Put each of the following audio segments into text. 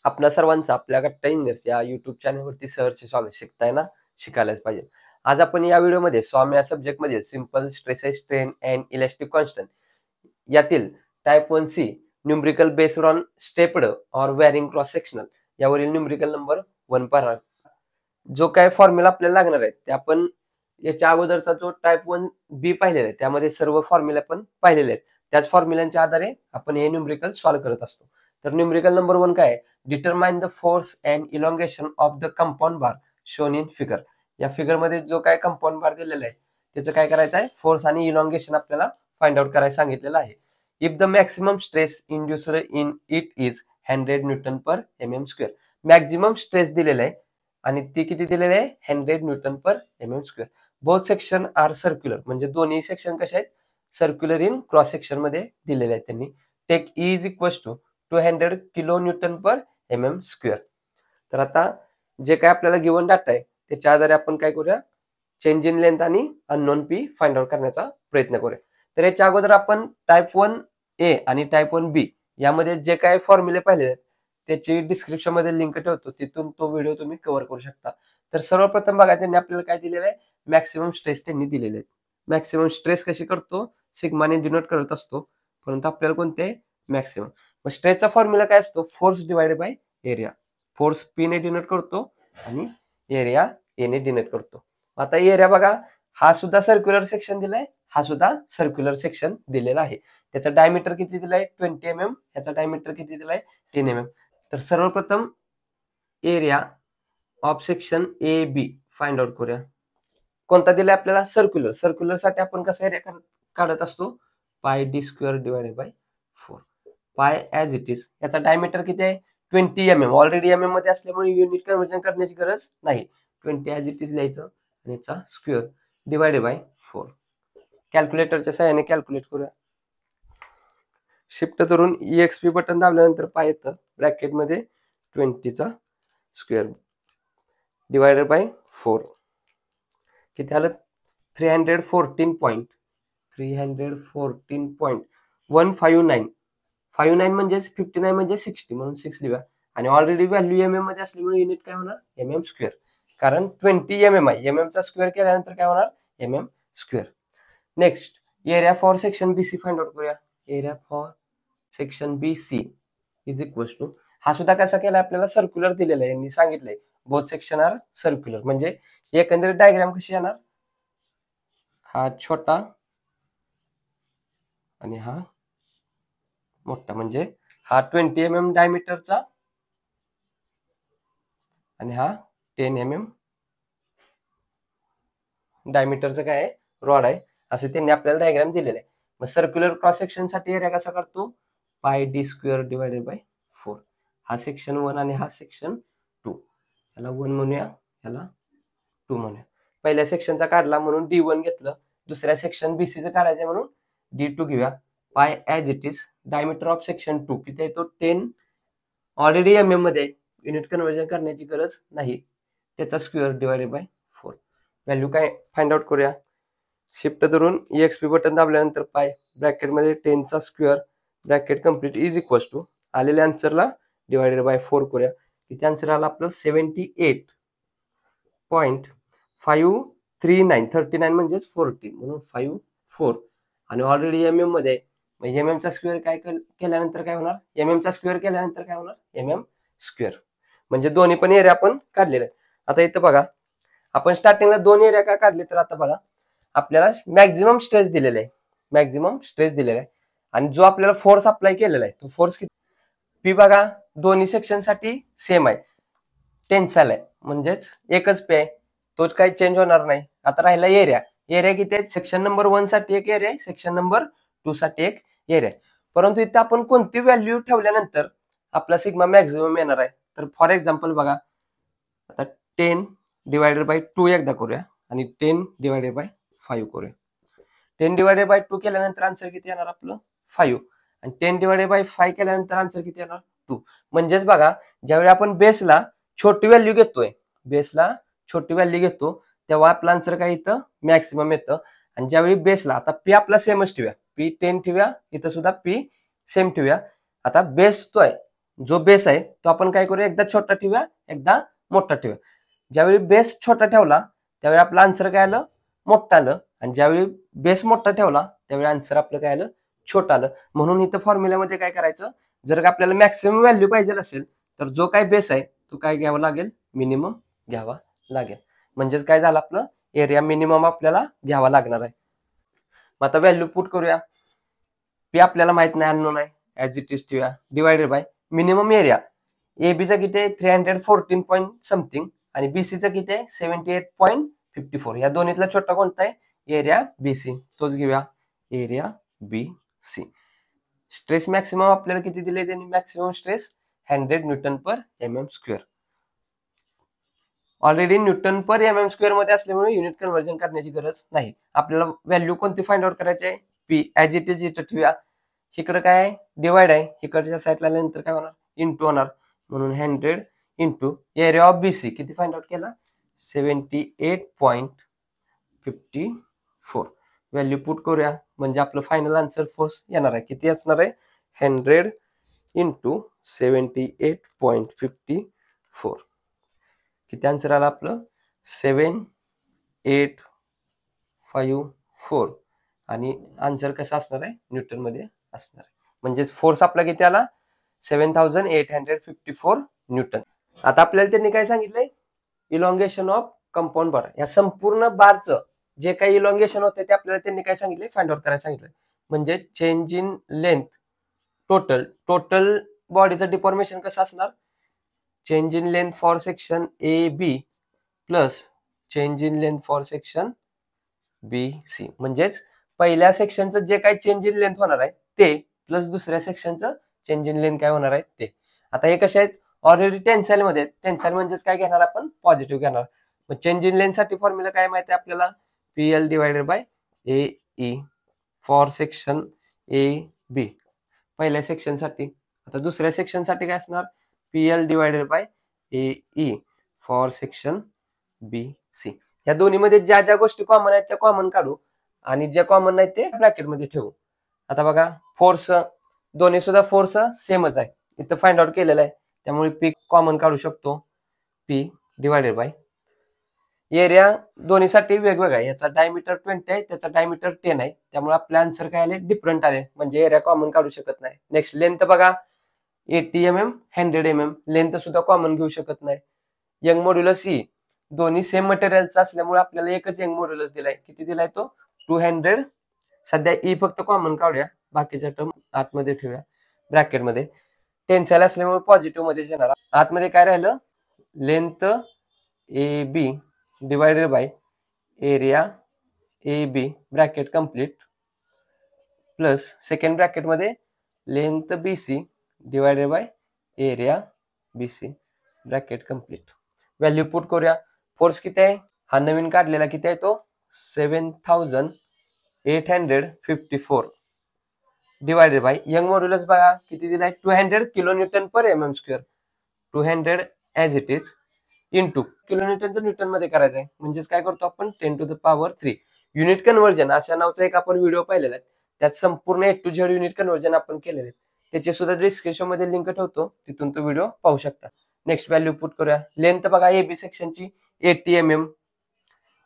आपणा सर्वांचं आपल्या गट्टा इंजिनिअर्स या युट्यूब चॅनलवरती सहर्ष स्वागत. शिकताय ना, शिकायलाच पाहिजे. आज आपण या व्हिडिओमध्ये सॉम या सब्जेक्टमध्ये simple stresses strain and elastic constant यातील type 1C numerical based on stepped और वॅरिंग क्रॉस सेक्शनल यावरील न्यूमरिकल नंबर 1 पाहणार. जो काय फॉर्म्युला आपल्याला लागणार आहे ते आपण याच्या अगोदरचा जो टाइप 1B पाहिलेला आहे त्यामध्ये सर्व फॉर्म्युला पण पाहिलेले आहेत. त्याच फॉर्म्युलांच्या आधारे आपण हे न्यूमरिकल सॉल्व्ह करत असतो. तर न्यूमरिकल नंबर 1 काय आहे? Determine the force and elongation of the compound bar shown in figure. या फिगर मध्ये जो काय कंपाऊंड बार दिलेला आहे त्याचं काय करायचं आहे? फोर्स आणि इलॉंगेशन आपल्याला फाइंड आउट करायला सांगितलेलं आहे. If the maximum stress induced in it is 100 newton per mm square. Maximum stress दिलेला आहे आणि ती किती दिलेले आहे? 100 newton per mm square. Both section are circular, म्हणजे दोन्ही सेक्शन कसे आहेत? सर्क्युलर इन क्रॉस सेक्शन मध्ये दिलेले आहेत त्यांनी. Take E is equal to 200 kilo newton per mm square. तर आता जे काय आपल्याला गिवन डाटा आहे त्याच्या आधारे आपण काय करूया? चेंज इन लेंथ आणि अननोन पी फाइंड आउट करण्याचा प्रयत्न करूया. तर याच्या अगोदर आपण टाइप 1A आणि टाइप 1B यामध्ये जे काय फॉर्म्युले पाहिले आहेत त्याची डिस्क्रिप्शन मध्ये लिंक ठेवतो, तिथून तो व्हिडिओ तुम्ही कव्हर करू शकता. तर सर्वप्रथम बघा, त्यांनी आपल्याला काय दिलेलं आहे? मॅक्सिमम स्ट्रेस त्यांनी दिलेले आहेत. मॅक्सिमम स्ट्रेस कशी करतो? सिग्माने डिनोट करत असतो, परंतु आपल्याला कोणते? मॅक्सिमम. मग स्ट्रेसचा फॉर्म्युला काय असतो? Force divided by area. Force P ने डिनोट करतो आणि एरिया ए ने डिनोट करतो. आता एरिया बघा, हा सुद्धा सर्क्युलर सेक्शन दिलाय, हा सुद्धा सर्क्युलर सेक्शन दिलेला आहे. त्याचा डायमीटर किती दिलाय? 20 mm. याचा डायमीटर किती दिलाय? 10 mm. तर सर्वप्रथम area of section A B find out करूया. कोणता दिलाय आपल्याला? सर्क्युलर. सर्क्युलर साठी आपण कसा एरिया काढत असतो? पाय डी स्क्वेअर डिवाइडेड बाय 4. पाय ऍज इट इज. याचा डायमीटर किती आहे? 20 mm. ऑलरेडी mm मध्ये असल्यामुळे युनिट कन्व्हर्जन करण्याची गरज नाही. 20 ऍज इट इज लिहायचं आणि याचा स्क्वेअर डिवाइडेड बाय 4. कॅल्क्युलेटरच्या सहाय्याने कॅल्क्युलेट करूया. शिफ्ट धरून EXP बटन दाबल्यानंतर पाय येतं ब्रॅकेटमध्ये 20 चा स्क्वेअर डिवाइडेड बाय 4. किती आलं? 314.159. 59 म्हणजे 59 म्हणजे 60 म्हणून 6 लिहा. आणि ऑलरेडी व्हॅल्यू mm मध्ये असल्यामुळे युनिट काय होणार? mm square. कारण 20 mm आहे. mm चा स्क्वेअर केल्यानंतर काय होणार? mm square. Next area for section BC find out करूया. Area for section BC is equal to, हा सुद्धा कसा केला? आपल्याला सर्क्युलर दिलेला आहे, यांनी सांगितलंय बोथ सेक्शन आर सर्क्युलर. म्हणजे एकंदरीत डायग्राम कशी येणार? हा छोटा आणि हा मोठा, म्हणजे हा 20 mm डायमीटरचा आणि हा 10 mm डायमीटरचा काय आहे? रॉड आहे. असं त्यांनी आपल्याला डायग्राम दिलेला आहे. मग सर्क्युलर क्रॉस सेक्शन साठी एरिया कसा काढतो? पाय डी स्क्वेअर डिवाइडेड बाय 4. हा सेक्शन 1 आणि हा सेक्शन 2. याला 1 म्हणूया, याला 2 म्हणूया. पहिल्या सेक्शनचा काढला म्हणून D1 घेतलं. दुसऱ्या सेक्शन BCचं काढायचं म्हणून D2 घेऊया. Pi as it is. Diameter of section 2 किती आहे? तो 10. ऑलरेडी mm मध्ये युनिट कन्व्हर्जन करण्याची गरज नाही. त्याचा स्क्वेअर डिवाइडेड बाय 4. व्हॅल्यू काय फाइंड आउट करूया. शिफ्ट धरून EXP बटन दाबल्यानंतर पाय ब्रॅकेटमध्ये 10 चा square bracket complete is equal to आलेल्या आन्सरला डिवाइडेड बाय 4 करूया. किती आन्सर आला आपलं? 78.539. 39 म्हणजेच 40 म्हणून 54. आणि ऑलरेडी mm मध्ये mm चा स्क्वेअर काय केल्यानंतर काय होणार? mm चा स्क्वेअर केल्यानंतर काय होणार? mm square. म्हणजे दोन्ही पण एरिया आपण काढलेले आहेत. आता इथं बघा, आपण स्टार्टिंगला 2 एरिया काय काढले? तर आता बघा, आपल्याला मॅक्झिमम स्ट्रेस दिलेला आहे. मॅक्झिमम स्ट्रेस दिलेला आहे आणि जो आपल्याला फोर्स अप्लाय केलेला आहे तो फोर्स किती? पी बघा, दोन्ही सेक्शन साठी सेम आहे, टेन्साइल आहे, म्हणजेच एकच पी आहे, तोच काही चेंज होणार नाही. आता राहिला एरिया. एरिया किती आहे? सेक्शन नंबर 1 साठी एक एरिया आहे, सेक्शन नंबर 2 साठी एक एरिया आहे. परंतु इथे आपण कोणती व्हॅल्यू ठेवल्यानंतर आपला सिग्मा मॅक्झिमम येणार आहे? तर फॉर एक्झाम्पल बघा, आता 10 डिवायडेड बाय 2 एकदा करूया आणि 10 डिवायडेड बाय 5 करूया. 10 डिवायडेड बाय 2 केल्यानंतर आन्सर किती येणार आपलं? 5. आणि 10 डिवायडेड बाय 5 केल्यानंतर आन्सर किती येणार? 2. म्हणजेच बघा, ज्यावेळी आपण बेसला छोटी व्हॅल्यू घेतोय, बेसला छोटी व्हॅल्यू घेतो, तेव्हा आपला आन्सर काय इथं? मॅक्सिमम येतं. आणि ज्यावेळी बेसला, आता पी आपला सेमच ठेवूया, पी 10 ठेवूया, इथं सुद्धा पी सेम ठेवूया. आता बेस तो आहे, जो बेस आहे तो आपण काय करूया, एकदा छोटा ठेवूया, एकदा मोठा ठेवूया. ज्यावेळी बेस छोटा ठेवला त्यावेळी आपलं आन्सर काय आलं, मोठं आलं. आणि ज्यावेळी बेस मोठा ठेवला त्यावेळी आन्सर आपलं काय आलं, छोटं आलं. म्हणून इथं फॉर्म्युल्यामध्ये काय करायचं, जर का आपल्याला मॅक्सिमम व्हॅल्यू पाहिजे असेल तर जो काय बेस आहे तो काय घ्यावा लागेल, मिनिमम घ्यावा लागेल. म्हणजेच काय झालं, आपलं एरिया मिनिमम आपल्याला घ्यावा लागणार आहे. मग आता व्हॅल्यू पुट करूया. पी आपल्याला माहित नाही, अननोन आहे, ऍज इट इज ठेवूया, डिवायडेड बाय मिनिमम एरिया. एबीचा किती आहे, 314 पॉईंट समथिंग, आणि बीसीचा किती आहे, 78.54. या दोन्हीतला छोटा कोणता आहे, एरिया बीसी, तोच घेऊया, एरिया बीसी. स्ट्रेस मॅक्सिमम आपल्याला किती दिले त्यांनी, maximum stress 100 newton per MM square. Already Newton per MM square मध्ये असल्यामुळे युनिट कन्व्हर्जन करण्याची गरज नाही. आपल्याला व्हॅल्यू कोणती फाइंड आउट करायची आहे, पी ऍज इट इज इथं ठेवूया. इकडे काय आहे, डिवाइड आहे, इकडच्या साईडला नंतर काय होणार, इंटू होणार. म्हणून 100 इंटू एरिया ऑफ बीसी किती फाइंड आउट केला, 78.54. व्हॅल्यू पुट करूया म्हणजे आपलं फायनल आन्सर फोर्स येणार आहे, किती असणार आहे, 100 इंटू 78.54. किती आन्सर आला आपलं, 7854. आणि आन्सर कसा असणार आहे, न्यूटन मध्ये असणार आहे. म्हणजेच फोर्स आपला किती आला, 7854 न्यूटन. आता आपल्याला त्यांनी काय सांगितलंय, इलॉंगेशन ऑफ कंपाऊंड बार. या संपूर्ण बारचं जे काही इलॉंगेशन होते ते आपल्याला त्यांनी काय सांगितले, फाइंड आउट करायला सांगितलं. म्हणजे चेंज इन लेंथ टोटल बॉडीचं डिफॉर्मेशन कसं असणार, change in length for section A B plus change in length for section B C. म्हणजेच पहिल्या सेक्शनचं जे काही चेंज इन लेंथ होणार आहे ते प्लस दुसऱ्या सेक्शनचं चेंज इन लेंथ काय होणार आहे ते. आता हे कसे आहेत, ऑलरेडी टेन्साइल मध्ये, टेन्साइल म्हणजेच काय घेणार आपण, पॉझिटिव्ह घेणार. मग चेंज इन लेंथ साठी फॉर्म्युला काय माहिती आहे आपल्याला, PL divided by A E for section A B पहिल्या सेक्शन साठी. आता दुसऱ्या सेक्शन साठी काय असणार, PL divided by A E for section B C. या दोन्हीमध्ये ज्या ज्या गोष्टी कॉमन आहेत त्या कॉमन काढू आणि ज्या कॉमन नाहीत ते ब्रॅकेटमध्ये ठेवू. आता बघा, फोर्स दोन्ही सुद्धा फोर्स सेमच आहे, इथं फाइंड आउट केलेलं आहे, त्यामुळे पी कॉमन काढू शकतो, पी डिवायडेड बाय एरिया दोन्हीसाठी वेगवेगळा आहे. याचा डायमीटर 20 आहे, त्याचा डायमीटर 10 आहे, त्यामुळे आपले आन्सर काय आले, डिफरंट आले, म्हणजे एरिया कॉमन काढू शकत नाही. नेक्स्ट लेंथ बघा, 80 mm 100 mm, लेंथ सुद्धा कॉमन घेऊ शकत नाही. यंग मॉड्युलस ई, दोन्ही सेम मटेरियलचा असल्यामुळे आपल्याला एकच यंग मॉड्युलस दिलाय, किती दिलाय तो, 200. सध्या ई फक्त कॉमन काढूया, बाकीच्या टर्म आतमध्ये ठेवूया ब्रॅकेटमध्ये. टेन्साइल असल्यामुळे पॉझिटिव्ह मध्येच येणार. आतमध्ये काय राहिलं, length A B divided by area A B bracket complete plus second ब्रॅकेटमध्ये length B C divided by area B C bracket complete. Value put करूया. फोर्स किती आहे, हा नवीन काढलेला किती आहे तो, 7854 डिवायडेड बाय यंग मॉड्युलस बघा किती दिलाय, 200 kilo newton per MM square. 200 as it is into kilo न्यूटनचं न्यूटन मध्ये करायचं आहे, म्हणजेच काय करतो आपण, 10⁻³ युनिट कन्व्हर्जन अशा नावाचा एक आपण व्हिडिओ पाहिलेला आहे, त्यात संपूर्ण A to Z unit conversion आपण केलेले आहे, त्याची सुद्धा डिस्क्रिप्शन मध्ये लिंक ठेवतो, तिथून तो व्हिडिओ पाहू शकता. नेक्स्ट व्हॅल्यू पुट करूया. लेंथ बघा एबी सेक्शनची 80 mm,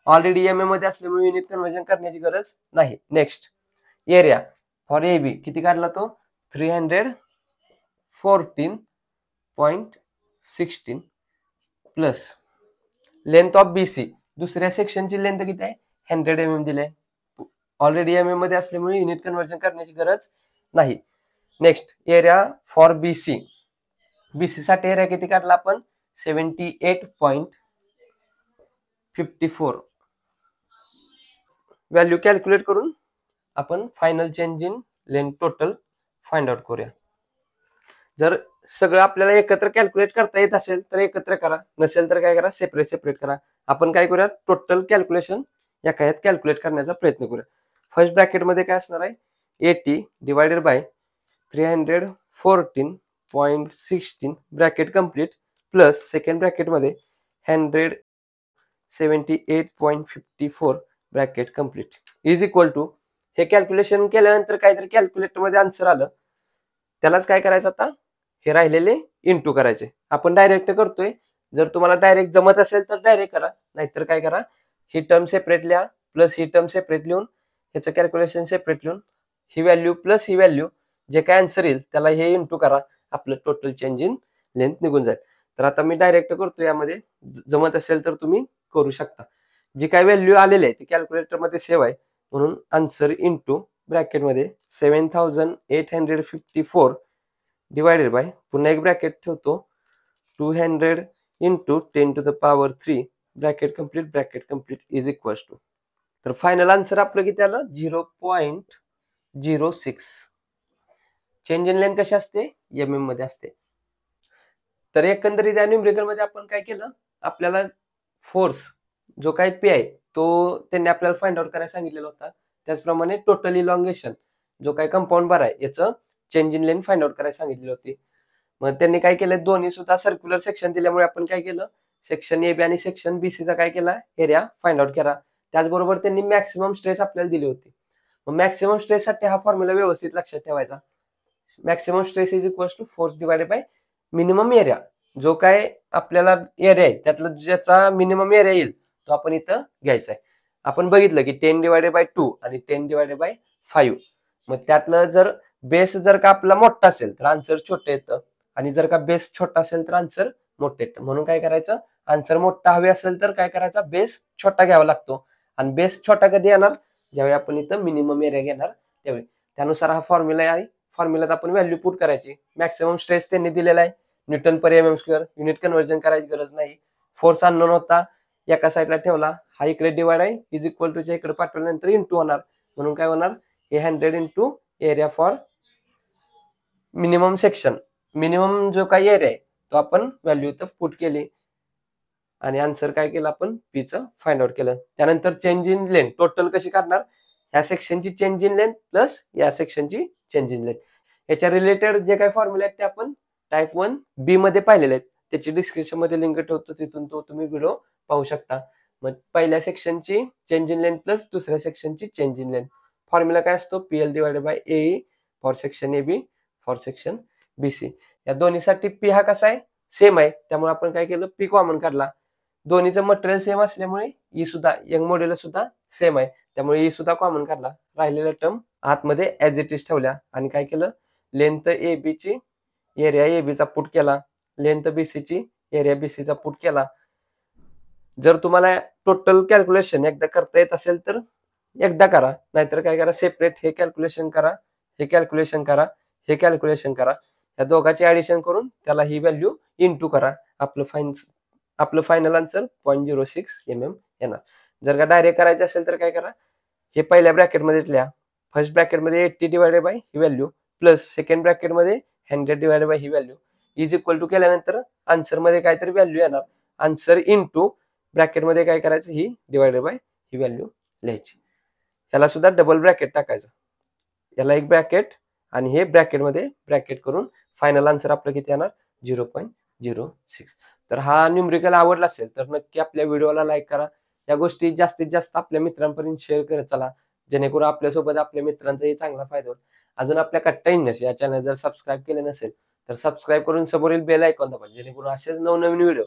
ऑलरेडी एम एम मध्ये असल्यामुळे युनिट कन्व्हर्जन करण्याची गरज नाही. नेक्स्ट एरिया फॉर एबी किती काढला तो, 314.16 प्लस लेंथ ऑफ बीसी, दुसऱ्या सेक्शनची लेंथ किती आहे, 100 mm दिले, ऑलरेडी एम एम मध्ये असल्यामुळे युनिट कन्व्हर्जन करण्याची गरज नाही. Next area for BC, BC साठी एरिया किती काढला आपण, 78.54. व्हॅल्यू कॅल्क्युलेट करून आपण final change in length total find out करूया. जर सगळं आपल्याला एकत्र कॅल्क्युलेट करता येत असेल तर एकत्र करा, नसेल तर काय करा, सेपरेट करा. आपण काय करूया, टोटल कॅल्क्युलेशन एका यात कॅल्क्युलेट करण्याचा प्रयत्न करूया. फर्स्ट ब्रॅकेट मध्ये काय असणार आहे, 80 divided by 314.16 bracket complete plus second bracket मध्ये 178.54 bracket complete is equal to, हे कॅल्क्युलेशन केल्यानंतर काहीतरी कॅल्क्युलेटर मध्ये आन्सर आलं, त्यालाच काय करायचं आता, हे राहिलेले इंटू करायचे. आपण डायरेक्ट करतोय. जर तुम्हाला डायरेक्ट जमत असेल तर डायरेक्ट करा, नाहीतर काय करा, ही टर्म सेपरेट लिहा प्लस ही टर्म सेपरेट लिहून ह्याचं कॅल्क्युलेशन सेपरेट लिहून ही व्हॅल्यू प्लस ही व्हॅल्यू जे काय आन्सर येईल त्याला हे इंटू करा, आपलं टोटल चेंज इन लेंथ निघून जाईल. तर आता मी डायरेक्ट करतो, यामध्ये जमत असेल तर तुम्ही करू शकता. जी काय व्हॅल्यू आलेली आहे ती कॅल्क्युलेटरमध्ये सेव्ह आहे, म्हणून आन्सर इंटू ब्रॅकेटमध्ये 7854 डिवायडेड बाय, पुन्हा एक ब्रॅकेट ठेवतो, 200 into 10⁻³ bracket complete is equals to. तर फायनल आन्सर आपलं किती आलं, 0.06. चेंज इन लेंथ कशी असते, mm मध्ये असते. तर एकंदरीत या न्यूमरिकल मध्ये आपण काय केलं, आपल्याला फोर्स जो काही पी आहे तो त्यांनी आपल्याला फाइंड आउट करायला सांगितलेला होता. त्याचप्रमाणे टोटल इलॉंगेशन जो काही कंपाऊंड बार आहे याचं change in length find out करायला सांगितली होती. मग त्यांनी काय केलं, दोन्ही सुद्धा सर्क्युलर सेक्शन दिल्यामुळे आपण काय केलं, सेक्शन ए बी आणि सेक्शन बीसीचा काय केला, एरिया फाइंड आउट केला. त्याचबरोबर त्यांनी मॅक्सिमम स्ट्रेस आपल्याला दिली होती. मग मॅक्सिमम स्ट्रेस साठी हा फॉर्म्युला व्यवस्थित लक्षात ठेवायचा. Maximum stress is equal to force divided by minimum area. जो काय आपल्याला एरिया आहे त्यातला ज्याचा मिनिमम एरिया येईल तो आपण इथं घ्यायचा आहे. आपण बघितलं की 10/2 आणि 10/5. मग त्यातलं जर बेस जर का आपला मोठा असेल तर आन्सर छोटं येतं, आणि जर का बेस छोटा असेल तर आन्सर मोठं येतं. म्हणून काय करायचं, आन्सर मोठा हवे असेल तर काय करायचा, बेस छोटा घ्यावा लागतो. आणि बेस छोटा कधी येणार, ज्यावेळी आपण इथं मिनिमम एरिया घेणार त्यावेळी. त्यानुसार हा फॉर्म्युला आहे. फॉर्म्युलात आपण व्हॅल्यू पुट करायची. मॅक्सिमम स्ट्रेस त्यांनी दिलेला आहे न्यूटन पर mm², युनिट कन्व्हर्जन करायची गरज नाही. फोर्स अननोन होता, एका साईडला ठेवला, हा इकडे डिवाइड आहे, इज इक्वल टू च्या इकडे पाठवल्यानंतर इंटू होणार. म्हणून काय होणार, हे 100 into area for minimum section. Minimum जो काही एरिया आहे तो आपण व्हॅल्यू इथं पुट केली आणि आन्सर काय केलं, आपण पीचं फाइंड आउट केलं. त्यानंतर चेंज इन लेंथ टोटल कशी करणार, या सेक्शनची चेंज इन लेंथ प्लस या सेक्शनची चेंज इन लेंथ. याच्या रिलेटेड जे काही फॉर्म्युले आहेत ते आपण टाइप 1B मध्ये पाहिलेले आहेत. त्याची डिस्क्रिप्शन मध्ये लिंक ठेवतो, तिथून तो तुम्ही व्हिडिओ पाहू शकता. मग पहिल्या सेक्शनची चेंज इन लेंथ प्लस दुसऱ्या सेक्शनची चेंज इन लेंथ. फॉर्म्युला काय असतो, PL divided by AE for section AB for section BC. या दोन्हीसाठी पी हा कसा आहे, सेम आहे, त्यामुळे आपण काय केलं, पी कॉमन काढला. दोन्हीचं मटेरियल सेम असल्यामुळे ई सुद्धा, यंग मॉड्यूलस सुद्धा सेम आहे, त्यामुळे ई सुद्धा कॉमन काढला. राहिलेल्या टर्म आतमध्ये ऍज इट इज ठेवल्या आणि काय केलं, लेंथ AB ची एरिया AB चा पुट केला, लेंथ BC ची एरिया BC चा पुट केला. जर तुम्हाला टोटल कॅल्क्युलेशन एकदा करता येत असेल तर एकदा करा, नाहीतर काय करा, सेपरेट हे कॅल्क्युलेशन करा, हे कॅल्क्युलेशन करा, हे कॅल्क्युलेशन करा. या दोघांचे ऍडिशन करून त्याला ही व्हॅल्यू इंटू करा. आपलं फायनल आन्सर 0.06 mm येणार. जर का डायरेक्ट करायचं असेल तर काय करा, हे पहिल्या ब्रॅकेटमध्ये लिहा, फर्स्ट ब्रॅकेटमध्ये 80 डिवायडेड बाय ही व्हॅल्यू प्लस सेकंड ब्रॅकेटमध्ये 100 डिवायडेड बाय ही व्हॅल्यू इज इक्वल टू केल्यानंतर आन्सर मध्ये काहीतरी व्हॅल्यू येणार. आन्सर इंटू ब्रॅकेटमध्ये काय करायचं, ही डिवायडेड बाय ही व्हॅल्यू लिहायची. याला सुद्धा डबल ब्रॅकेट टाकायचं, याला एक ब्रॅकेट आणि हे ब्रॅकेटमध्ये ब्रॅकेट करून फायनल आन्सर आपलं किती येणार, 0.06. तर हा न्यूमरिकल आवडला असेल तर नक्की आपल्या व्हिडिओला लाईक करा. या गोष्टी जास्तीत जास्त आपल्या मित्रांपर्यंत शेअर करत चला, जेणेकरून आपल्यासोबत आपल्या मित्रांचाही चांगला फायदा होईल. अजून आपल्या कट्टा इंजिनिअर्स या चॅनल जर सबस्क्राईब केले नसेल तर सबस्क्राईब करून समोरील बेल आयकॉन दाबा, जेणेकरून असेच नवनवीन व्हिडिओ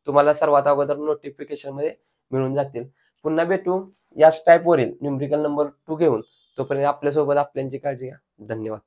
तुम्हाला सर्वात अगोदर नोटिफिकेशन मध्ये मिळून जातील. पुन्हा भेटू याच टाईप वरील न्यूमरिकल नंबर 2 घेऊन. तोपर्यंत आपल्यासोबत आपल्यांची काळजी घ्या. धन्यवाद.